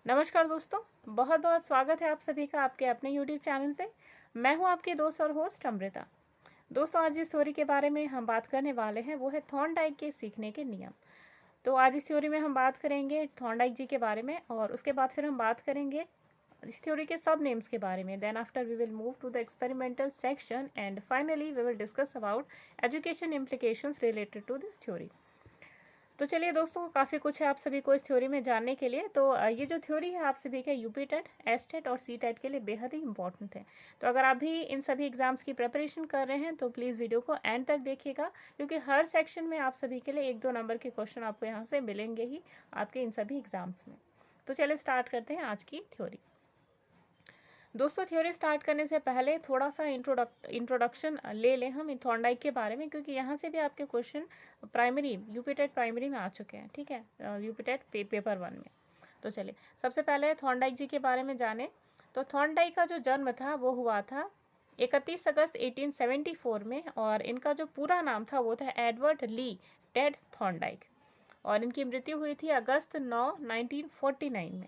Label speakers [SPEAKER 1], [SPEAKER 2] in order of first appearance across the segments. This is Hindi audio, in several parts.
[SPEAKER 1] नमस्कार दोस्तों, बहुत बहुत स्वागत है आप सभी का आपके अपने YouTube चैनल पे। मैं हूं आपकी दोस्त और होस्ट अमृता। दोस्तों, आज इस थ्योरी के बारे में हम बात करने वाले हैं, वो है थॉर्नडाइक के सीखने के नियम। तो आज इस थ्योरी में हम बात करेंगे थॉर्नडाइक जी के बारे में, और उसके बाद फिर हम बात करेंगे इस थ्योरी के सब नेम्स के बारे में। Then after we will move to the experimental section and finally we will discuss about education implications related to this theory. तो चलिए दोस्तों, काफ़ी कुछ है आप सभी को इस थ्योरी में जानने के लिए। तो ये जो थ्योरी है आप सभी के यूपी टेट, एस टेट और सी टेट के लिए बेहद ही इंपॉर्टेंट है। तो अगर आप भी इन सभी एग्जाम्स की प्रिपरेशन कर रहे हैं तो प्लीज़ वीडियो को एंड तक देखिएगा, क्योंकि हर सेक्शन में आप सभी के लिए 1-2 नंबर के क्वेश्चन आपको यहाँ से मिलेंगे ही आपके इन सभी एग्जाम्स में। तो चलिए स्टार्ट करते हैं आज की थ्योरी। दोस्तों, थ्योरी स्टार्ट करने से पहले थोड़ा सा इंट्रोडक्शन ले लें हम थॉर्नडाइक के बारे में, क्योंकि यहाँ से भी आपके question primary UP TET primary में आ चुके हैं। ठीक है, यूपी टेट पेपर 1 में। तो चलिए सबसे पहले थॉर्नडाइक जी के बारे में जाने। तो थॉर्नडाइक का जो जन्म था वो हुआ था 31 अगस्त 1874 में, और इनका जो पूरा नाम था वो था एडवर्ड ली टेड थॉर्नडाइक, और इनकी मृत्यु हुई थी अगस्त 9, 1949 में।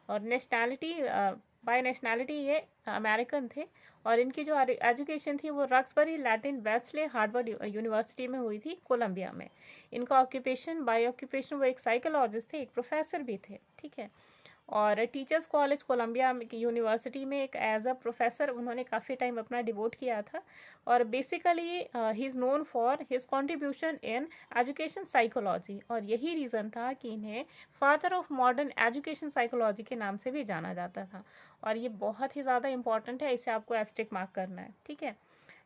[SPEAKER 1] और बाय नेशनैलिटी ये अमेरिकन थे, और इनकी जो एजुकेशन थी वो रक्सबरी लैटिन वेस्ले हार्वर्ड यूनिवर्सिटी में हुई थी, कोलंबिया में। इनका ऑक्यूपेशन बाय ऑक्यूपेशन वो एक साइकोलॉजिस्ट थे, एक प्रोफेसर भी थे। ठीक है, और टीचर्स कॉलेज कोलंबिया यूनिवर्सिटी में एक एज अ प्रोफेसर उन्होंने काफ़ी टाइम अपना डिवोट किया था। और basically he is known for his contribution in education psychology, और यही रीज़न था कि इन्हें father of modern education psychology के नाम से भी जाना जाता था। और ये बहुत ही ज़्यादा इंपॉर्टेंट है, इसे आपको एस्टेरिक मार्क करना है। ठीक है,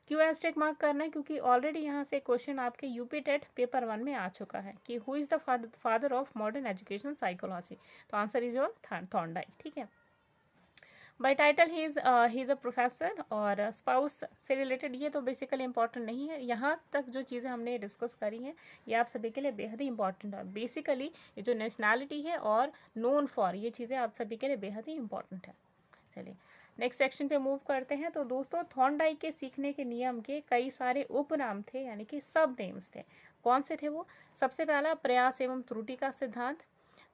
[SPEAKER 1] क्यों एस्टेरिक मार्क करना है? क्योंकि ऑलरेडी यहाँ से क्वेश्चन आपके यूपी टेट पेपर 1 में आ चुका है कि who is the father of modern education psychology. तो आंसर इज योर थॉर्नडाइक। ठीक है, by title he is a professor, और स्पाउस से रिलेटेड ये तो बेसिकली इंपॉर्टेंट नहीं है। यहाँ तक जो चीज़ें हमने डिस्कस करी हैं ये आप सभी के लिए बेहद ही इंपॉर्टेंट है। बेसिकली ये जो नेशनैलिटी है और नोन फॉर, ये चीज़ें आप सभी के लिए बेहद ही इंपॉर्टेंट है। चलिए नेक्स्ट सेक्शन पे मूव करते हैं। तो दोस्तों, थॉर्नडाइक के सीखने के नियम के कई सारे उपनाम थे, यानी कि सब नेम्स थे। कौन से थे वो? सबसे पहला प्रयास एवं त्रुटि का सिद्धांत,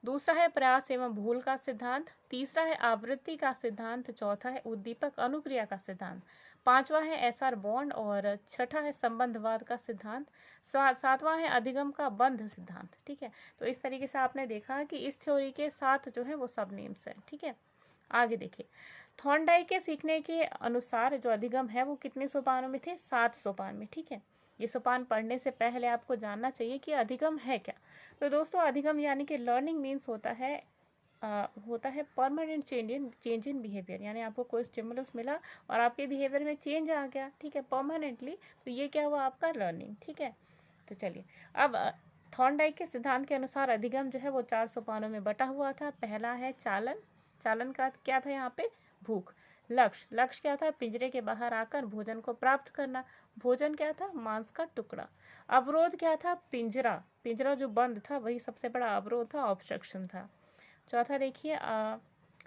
[SPEAKER 1] दूसरा है प्रयास एवं भूल का सिद्धांत, तीसरा है आवृत्ति का सिद्धांत, चौथा है उद्दीपक अनुक्रिया का सिद्धांत, पांचवा है एसआर बॉन्ड, और छठा है संबंधवाद का सिद्धांत, सातवां है अधिगम का बंध सिद्धांत। ठीक है, तो इस तरीके से आपने देखा कि इस थ्योरी के 7 जो है वो सब नेम्स हैं। ठीक है, आगे देखिए। थॉर्नडाइक के सीखने के अनुसार जो अधिगम है वो कितने सोपानों में थे? 7 सोपान में। ठीक है, ये सोपान पढ़ने से पहले आपको जानना चाहिए कि अधिगम है क्या। तो दोस्तों, अधिगम यानी कि लर्निंग मीन्स होता है परमानेंट चेंज इन बिहेवियर, यानी आपको कोई स्टिमुलस मिला और आपके बिहेवियर में चेंज आ गया। ठीक है, परमानेंटली, तो ये क्या हुआ? आपका लर्निंग। ठीक है, तो चलिए अब थॉर्नडाइक के सिद्धांत के अनुसार अधिगम जो है वो 4 सोपानों में बटा हुआ था। पहला है चालन। चालन का क्या था यहाँ पे? भूख। लक्ष्य क्या था? पिंजरे के बाहर आकर भोजन को प्राप्त करना। भोजन क्या था? मांस का टुकड़ा। अवरोध क्या था? पिंजरा जो बंद था वही सबसे बड़ा अवरोध था, ऑब्स्ट्रक्शन था। चौथा देखिए,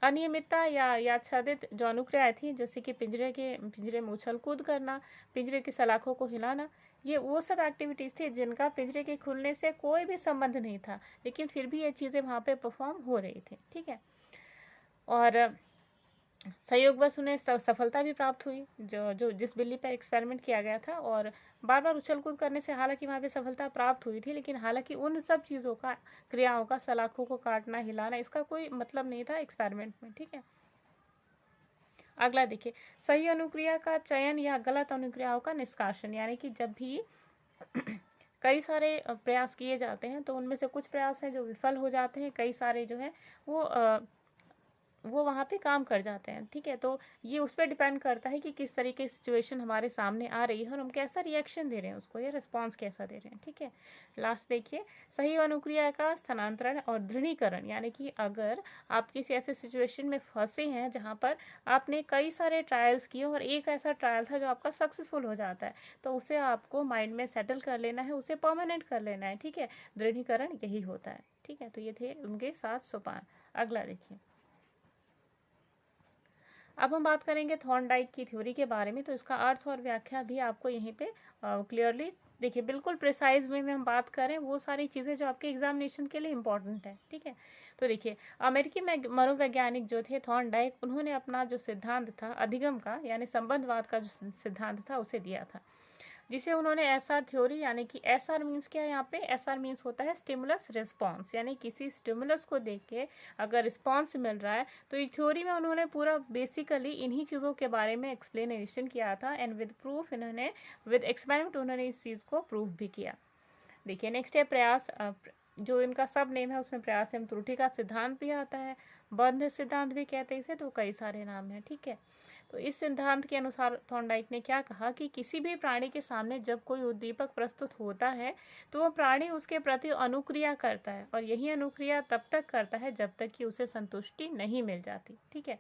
[SPEAKER 1] अनियमितता या आच्छादित जो अनुक्रियाएं थी, जैसे कि पिंजरे में उछल कूद करना, पिंजरे की सलाखों को हिलाना, ये वो सब एक्टिविटीज़ थी जिनका पिंजरे के खुलने से कोई भी संबंध नहीं था, लेकिन फिर भी ये चीज़ें वहाँ पे परफॉर्म हो रही थी। ठीक है, और संयोगवश उन्हें सफलता भी प्राप्त हुई, जो जिस बिल्ली पर एक्सपेरिमेंट किया गया था, और बार बार उछल कूद करने से हालांकि वहाँ पे सफलता प्राप्त हुई थी, लेकिन हालांकि उन सब चीज़ों का, क्रियाओं का, सलाखों को काटना, हिलाना, इसका कोई मतलब नहीं था एक्सपेरिमेंट में। ठीक है, अगला देखिए, सही अनुक्रिया का चयन या गलत अनुक्रियाओं का निष्कासन, यानी कि जब भी कई सारे प्रयास किए जाते हैं तो उनमें से कुछ प्रयास हैं जो विफल हो जाते हैं, कई सारे जो है वो वहाँ पे काम कर जाते हैं। ठीक है, तो ये उस पर डिपेंड करता है कि किस तरीके की सिचुएशन हमारे सामने आ रही है और हम कैसा रिएक्शन दे रहे हैं उसको, या रिस्पॉन्स कैसा दे रहे हैं। ठीक है, लास्ट देखिए, सही अनुक्रिया का स्थानांतरण और दृढ़ीकरण, यानी कि अगर आप किसी ऐसे सिचुएशन में फंसे हैं जहाँ पर आपने कई सारे ट्रायल्स किए और एक ऐसा ट्रायल था जो आपका सक्सेसफुल हो जाता है, तो उसे आपको माइंड में सेटल कर लेना है, उसे परमानेंट कर लेना है। ठीक है, दृढ़ीकरण यही होता है। ठीक है, तो ये थे उनके 7 सोपान। अगला देखिए, अब हम बात करेंगे थॉर्नडाइक की थ्योरी के बारे में। तो इसका अर्थ और व्याख्या भी आपको यहीं पे क्लियरली देखिए बिल्कुल प्रिसाइज वे में हम बात करें वो सारी चीज़ें जो आपके एग्जामिनेशन के लिए इंपॉर्टेंट है, ठीक है। तो देखिए अमेरिकी मनोवैज्ञानिक जो थे थॉर्नडाइक, उन्होंने अपना जो सिद्धांत था अधिगम का यानी संबंधवाद का जो सिद्धांत था उसे दिया था, जिसे उन्होंने एसआर थ्योरी यानी कि एसआर मीन्स क्या है, यहाँ पे एसआर मीन्स होता है स्टिमुलस रिस्पॉन्स, यानी किसी स्टिमुलस को देख के अगर रिस्पॉन्स मिल रहा है तो ये थ्योरी में उन्होंने पूरा बेसिकली इन्हीं चीज़ों के बारे में एक्सप्लेनेशन किया था एंड विद प्रूफ इन्होंने विद एक्सपेरिमेंट उन्होंने इस चीज़ को प्रूफ भी किया। देखिए नेक्स्ट है प्रयास, जो इनका सब नेम है उसमें प्रयास एवं त्रुटि का सिद्धांत भी आता है, बंध सिद्धांत भी कहते हैं इसे, तो कई सारे नाम हैं, ठीक है। तो इस सिद्धांत के अनुसार थॉर्नडाइक ने क्या कहा कि किसी भी प्राणी के सामने जब कोई उद्दीपक प्रस्तुत होता है तो वह प्राणी उसके प्रति अनुक्रिया करता है, और यही अनुक्रिया तब तक करता है जब तक कि उसे संतुष्टि नहीं मिल जाती, ठीक है।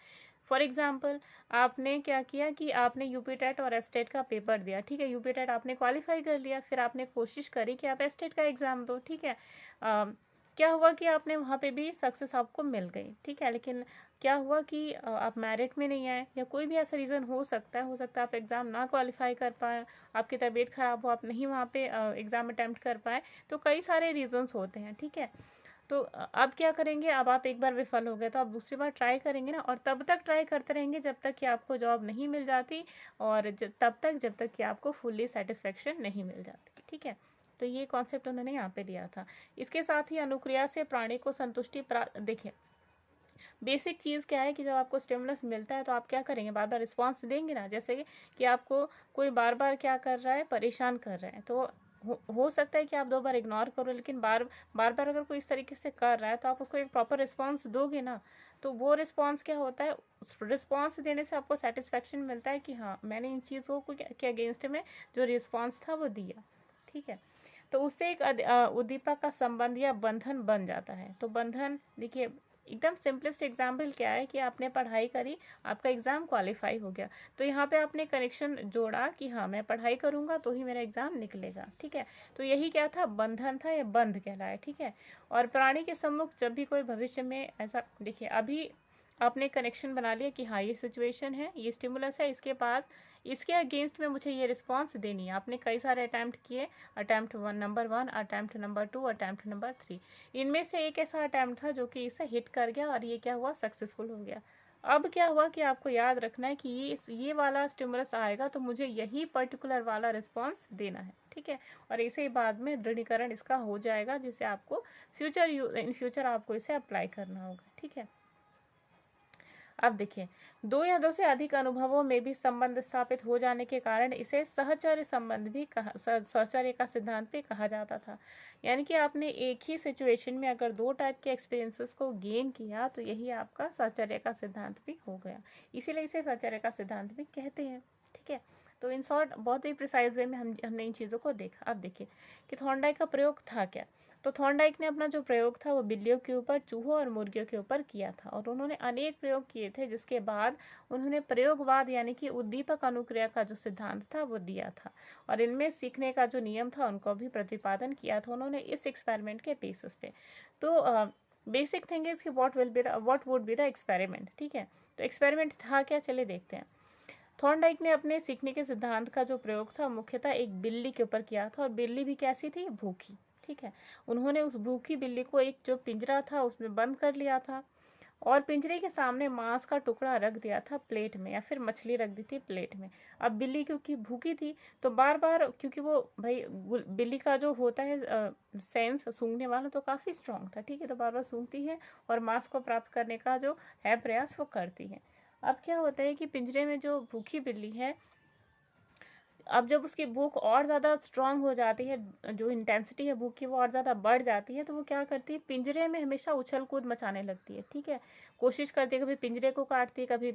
[SPEAKER 1] फॉर एग्जाम्पल आपने क्या किया कि आपने यूपी टेट और एसटेट का पेपर दिया, ठीक है, यूपी टेट आपने क्वालिफाई कर लिया, फिर आपने कोशिश करी कि आप एसटेट का एग्ज़ाम दो, ठीक है। क्या हुआ कि आपने वहाँ पे भी सक्सेस आपको मिल गई, ठीक है, लेकिन क्या हुआ कि आप मेरिट में नहीं आए, या कोई भी ऐसा रीज़न हो सकता है आप एग्ज़ाम ना क्वालिफाई कर पाए, आपकी तबीयत ख़राब हो, आप नहीं वहाँ पे एग्ज़ाम अटैम्प्ट कर पाए, तो कई सारे रीज़न्स होते हैं, ठीक है। तो अब क्या करेंगे, अब आप एक बार विफल हो गए तो आप दूसरी बार ट्राई करेंगे ना, और तब तक ट्राई करते रहेंगे जब तक कि आपको जॉब नहीं मिल जाती, और तब तक जब तक कि आपको फुल्ली सेटिस्फेक्शन नहीं मिल जाती, ठीक है। तो ये कॉन्सेप्ट उन्होंने यहाँ पे दिया था। इसके साथ ही अनुक्रिया से प्राणी को संतुष्टि देखिए बेसिक चीज़ क्या है कि जब आपको स्टिमुलस मिलता है तो आप क्या करेंगे, बार बार रिस्पॉन्स देंगे ना, जैसे कि आपको कोई बार बार क्या कर रहा है, परेशान कर रहा है, तो हो सकता है कि आप 2 बार इग्नोर करो, लेकिन बार बार अगर कोई इस तरीके से कर रहा है तो आप उसको एक प्रॉपर रिस्पॉन्स दोगे ना, तो वो रिस्पॉन्स क्या होता है, रिस्पॉन्स देने से आपको सेटिस्फेक्शन मिलता है कि हाँ मैंने इन चीज़ों को के अगेंस्ट में जो रिस्पॉन्स था वो दिया, ठीक है। तो उससे एक उद्दीपक का संबंध या बंधन बन जाता है। तो बंधन देखिए एकदम सिंपलेस्ट एग्जाम्पल क्या है कि आपने पढ़ाई करी, आपका एग्ज़ाम क्वालिफाई हो गया, तो यहाँ पे आपने कनेक्शन जोड़ा कि हाँ मैं पढ़ाई करूँगा तो ही मेरा एग्ज़ाम निकलेगा, ठीक है। तो यही क्या था, बंधन था, या बंध कहलाया, ठीक है। और प्राणी के सम्मुख जब भी कोई भविष्य में ऐसा, देखिए अभी आपने कनेक्शन बना लिया कि हाँ ये सिचुएशन है, ये स्टिमुलस है, इसके बाद इसके अगेंस्ट में मुझे ये रिस्पॉन्स देनी है। आपने कई सारे अटैम्प्ट किए, attempt number 1, attempt number 2, attempt number 3, इनमें से एक ऐसा अटैम्प्ट था जो कि इसे हिट कर गया और ये क्या हुआ, सक्सेसफुल हो गया। अब क्या हुआ कि आपको याद रखना है कि ये वाला स्टिमुलस आएगा तो मुझे यही पर्टिकुलर वाला रिस्पॉन्स देना है, ठीक है। और इसे बाद में दृढ़ीकरण इसका हो जाएगा, जिसे आपको इन फ्यूचर आपको इसे अप्लाई करना होगा, ठीक है। अब देखिए 2 या 2 से अधिक अनुभवों में भी संबंध स्थापित हो जाने के कारण इसे सहचर्य संबंध भी सहचर्य का सिद्धांत भी कहा जाता था। यानी कि आपने एक ही सिचुएशन में अगर 2 टाइप के एक्सपीरियंसेस को गेन किया तो यही आपका सहचर्य का सिद्धांत भी हो गया, इसीलिए इसे सहचर्य का सिद्धांत भी कहते हैं, ठीक है। तो इन शॉर्ट बहुत ही प्रिसाइज वे में हमने इन चीज़ों को देखा। अब देखिए कि थॉर्नडाइक का प्रयोग था क्या। तो थॉर्नडाइक ने अपना जो प्रयोग था वो बिल्लियों के ऊपर, चूहों और मुर्गियों के ऊपर किया था, और उन्होंने अनेक प्रयोग किए थे, जिसके बाद उन्होंने प्रयोगवाद यानी कि उद्दीपक अनुक्रिया का जो सिद्धांत था वो दिया था, और इनमें सीखने का जो नियम था उनको भी प्रतिपादन किया था उन्होंने इस एक्सपेरिमेंट के बेसिस पे। तो बेसिक थिंग इज कि what would be the experiment, ठीक है। तो एक्सपेरिमेंट था क्या, चले देखते हैं। थॉर्नडाइक ने अपने सीखने के सिद्धांत का जो प्रयोग था मुख्यतः एक बिल्ली के ऊपर किया था, और बिल्ली भी कैसी थी, भूखी, ठीक है। उन्होंने उस भूखी बिल्ली को एक जो पिंजरा था उसमें बंद कर लिया था, और पिंजरे के सामने मांस का टुकड़ा रख दिया था प्लेट में, या फिर मछली रख दी थी प्लेट में। अब बिल्ली क्योंकि भूखी थी तो बार बार, क्योंकि वो भाई बिल्ली का जो होता है सेंस सूंघने वाला तो काफ़ी स्ट्रांग था, ठीक है, तो बार बार सूंघती है और मांस को प्राप्त करने का जो है प्रयास वो करती है। अब क्या होता है कि पिंजरे में जो भूखी बिल्ली है, अब जब उसकी भूख और ज़्यादा स्ट्रांग हो जाती है, जो इंटेंसिटी है भूख की वो और ज़्यादा बढ़ जाती है, तो वो क्या करती है, पिंजरे में हमेशा उछल कूद मचाने लगती है, ठीक है। कोशिश करती है, कभी पिंजरे को काटती है,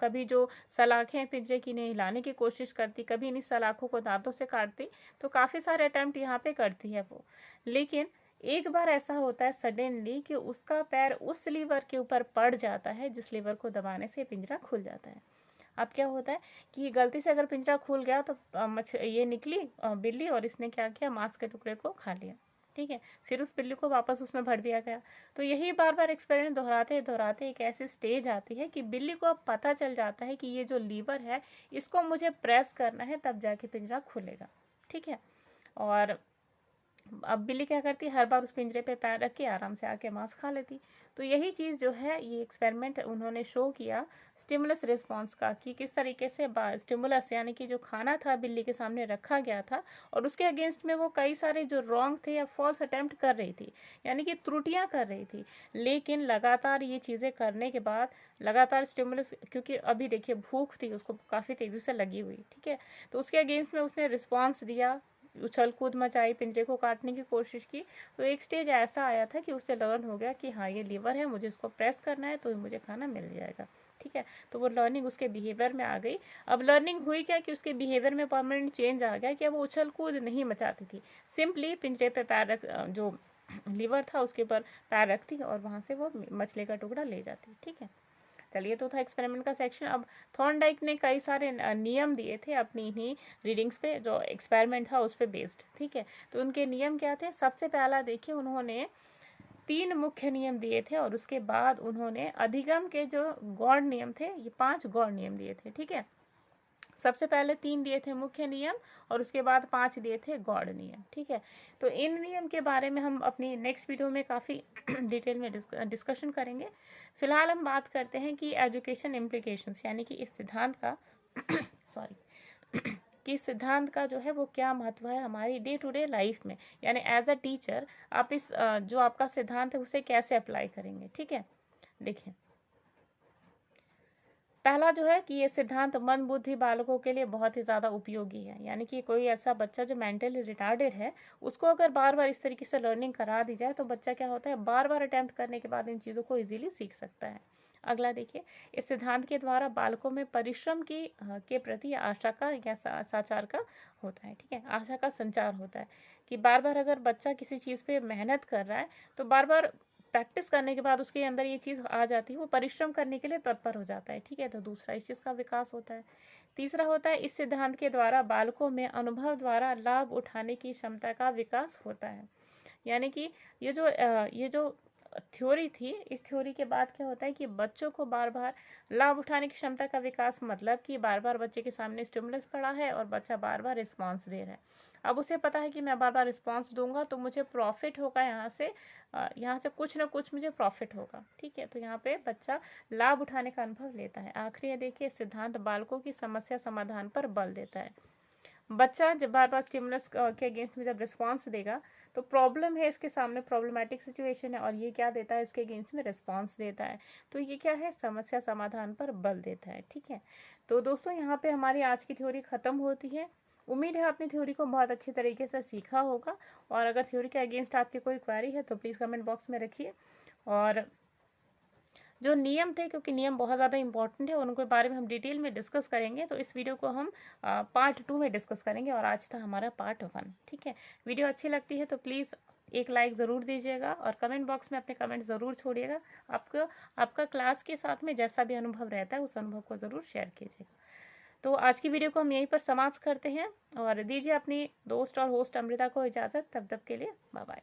[SPEAKER 1] कभी जो सलाखें हैं पिंजरे की इन्हें हिलाने की कोशिश करती, कभी इन्हीं सलाखों को दांतों से काटती, तो काफ़ी सारे अटैम्प्ट यहाँ पे करती है वो। लेकिन एक बार ऐसा होता है सडनली कि उसका पैर उस लीवर के ऊपर पड़ जाता है जिस लीवर को दबाने से पिंजरा खुल जाता है। अब क्या होता है कि गलती से अगर पिंजरा खुल गया तो ये निकली बिल्ली, और इसने क्या किया, मांस के टुकड़े को खा लिया, ठीक है। फिर उस बिल्ली को वापस उसमें भर दिया गया। तो यही बार बार एक्सपेरिमेंट दोहराते दोहराते एक ऐसी स्टेज आती है कि बिल्ली को अब पता चल जाता है कि ये जो लीवर है इसको मुझे प्रेस करना है, तब जाके पिंजरा खुलेगा, ठीक है। और अब बिल्ली क्या करती है, हर बार उस पिंजरे पे पैर रख के आराम से आके मांस खा लेती। तो यही चीज़ जो है, ये एक्सपेरिमेंट उन्होंने शो किया स्टिमुलस रिस्पॉन्स का, कि किस तरीके से स्टिमुलस यानी कि जो खाना था बिल्ली के सामने रखा गया था, और उसके अगेंस्ट में वो कई सारे जो रॉन्ग थे या फॉल्स अटेम्प्ट कर रही थी, यानी कि त्रुटियां कर रही थी। लेकिन लगातार ये चीज़ें करने के बाद, लगातार स्टिमुलस, क्योंकि अभी देखिए भूख थी उसको काफ़ी तेज़ी से लगी हुई, ठीक है, तो उसके अगेंस्ट में उसने रिस्पॉन्स दिया, उछल कूद मचाई, पिंजरे को काटने की कोशिश की। तो एक स्टेज ऐसा आया था कि उससे लर्न हो गया कि हाँ ये लीवर है, मुझे इसको प्रेस करना है तो मुझे खाना मिल जाएगा, ठीक है। तो वो लर्निंग उसके बिहेवियर में आ गई। अब लर्निंग हुई क्या कि उसके बिहेवियर में परमानेंट चेंज आ गया कि अब वो उछल कूद नहीं मचाती थी, सिंपली पिंजरे पे पैर रख, जो लीवर था उसके ऊपर पैर रखती और वहाँ से वो मछली का टुकड़ा ले जाती, ठीक है। चलिए, तो था एक्सपेरिमेंट का सेक्शन। अब थॉर्नडाइक ने कई सारे नियम दिए थे अपनी ही रीडिंग्स पे, जो एक्सपेरिमेंट था उस पर बेस्ड, ठीक है। तो उनके नियम क्या थे? सबसे पहला देखिए, उन्होंने 3 मुख्य नियम दिए थे, और उसके बाद उन्होंने अधिगम के जो गौड़ नियम थे, ये 5 गौड़ नियम दिए थे, ठीक है। सबसे पहले 3 दिए थे मुख्य नियम, और उसके बाद 5 दिए थे गौड़ नियम, ठीक है। तो इन नियम के बारे में हम अपनी नेक्स्ट वीडियो में काफ़ी डिटेल में डिस्कशन करेंगे। फिलहाल हम बात करते हैं कि एजुकेशन इम्प्लीकेशंस, यानी कि इस सिद्धांत का सॉरी कि सिद्धांत का जो है वो क्या महत्व है हमारी डे टू डे लाइफ में, यानी एज अ टीचर आप इस जो आपका सिद्धांत है उसे कैसे अप्लाई करेंगे, ठीक है। देखिए, पहला जो है कि ये सिद्धांत मंद बुद्धि बालकों के लिए बहुत ही ज़्यादा उपयोगी है, यानी कि कोई ऐसा बच्चा जो मेंटली रिटार्डेड है, उसको अगर बार बार इस तरीके से लर्निंग करा दी जाए तो बच्चा क्या होता है, बार बार अटेम्प्ट करने के बाद इन चीज़ों को इजीली सीख सकता है। अगला देखिए, इस सिद्धांत के द्वारा बालकों में परिश्रम की के प्रति आशा का या साचार का होता है, ठीक है, आशा का संचार होता है, कि बार बार अगर बच्चा किसी चीज़ पे मेहनत कर रहा है तो बार बार प्रैक्टिस करने के बाद उसके अंदर ये चीज़ आ जाती है, वो परिश्रम करने के लिए तत्पर हो जाता है, ठीक है। तो दूसरा, इस चीज़ का विकास होता है। तीसरा होता है, इस सिद्धांत के द्वारा बालकों में अनुभव द्वारा लाभ उठाने की क्षमता का विकास होता है, यानी कि ये जो थ्योरी थी, इस थ्योरी के बाद क्या होता है कि बच्चों को बार बार लाभ उठाने की क्षमता का विकास, मतलब कि बार बार बच्चे के सामने स्टिमुलस पड़ा है और बच्चा बार बार रिस्पॉन्स दे रहा है। अब उसे पता है कि मैं बार बार रिस्पॉन्स दूंगा तो मुझे प्रॉफिट होगा, यहाँ से कुछ ना कुछ मुझे प्रॉफिट होगा, ठीक है। तो यहाँ पे बच्चा लाभ उठाने का अनुभव लेता है। आखिरी देखिए, सिद्धांत बालकों की समस्या समाधान पर बल देता है। बच्चा जब बार बार स्टिमुलस के अगेंस्ट में जब रिस्पॉन्स देगा तो प्रॉब्लम है इसके सामने, प्रॉब्लमेटिक सिचुएशन है, और ये क्या देता है, इसके अगेंस्ट में रिस्पॉन्स देता है। तो ये क्या है, समस्या समाधान पर बल देता है, ठीक है। तो दोस्तों, यहाँ पे हमारी आज की थ्योरी खत्म होती है। उम्मीद है आपने थ्योरी को बहुत अच्छी तरीके से सीखा होगा, और अगर थ्योरी के अगेंस्ट आपकी कोई क्वेरी है तो प्लीज़ कमेंट बॉक्स में रखिए। और जो नियम थे, क्योंकि नियम बहुत ज़्यादा इंपॉर्टेंट है, उनके बारे में हम डिटेल में डिस्कस करेंगे, तो इस वीडियो को हम पार्ट 2 में डिस्कस करेंगे, और आज था हमारा पार्ट 1, ठीक है। वीडियो अच्छी लगती है तो प्लीज़ एक लाइक ज़रूर दीजिएगा, और कमेंट बॉक्स में अपने कमेंट ज़रूर छोड़िएगा। आपका क्लास के साथ में जैसा भी अनुभव रहता है उस अनुभव को ज़रूर शेयर कीजिएगा। तो आज की वीडियो को हम यहीं पर समाप्त करते हैं, और दीजिए अपनी दोस्त और होस्ट अमृता को इजाज़त। तब तक के लिए बाय बाय।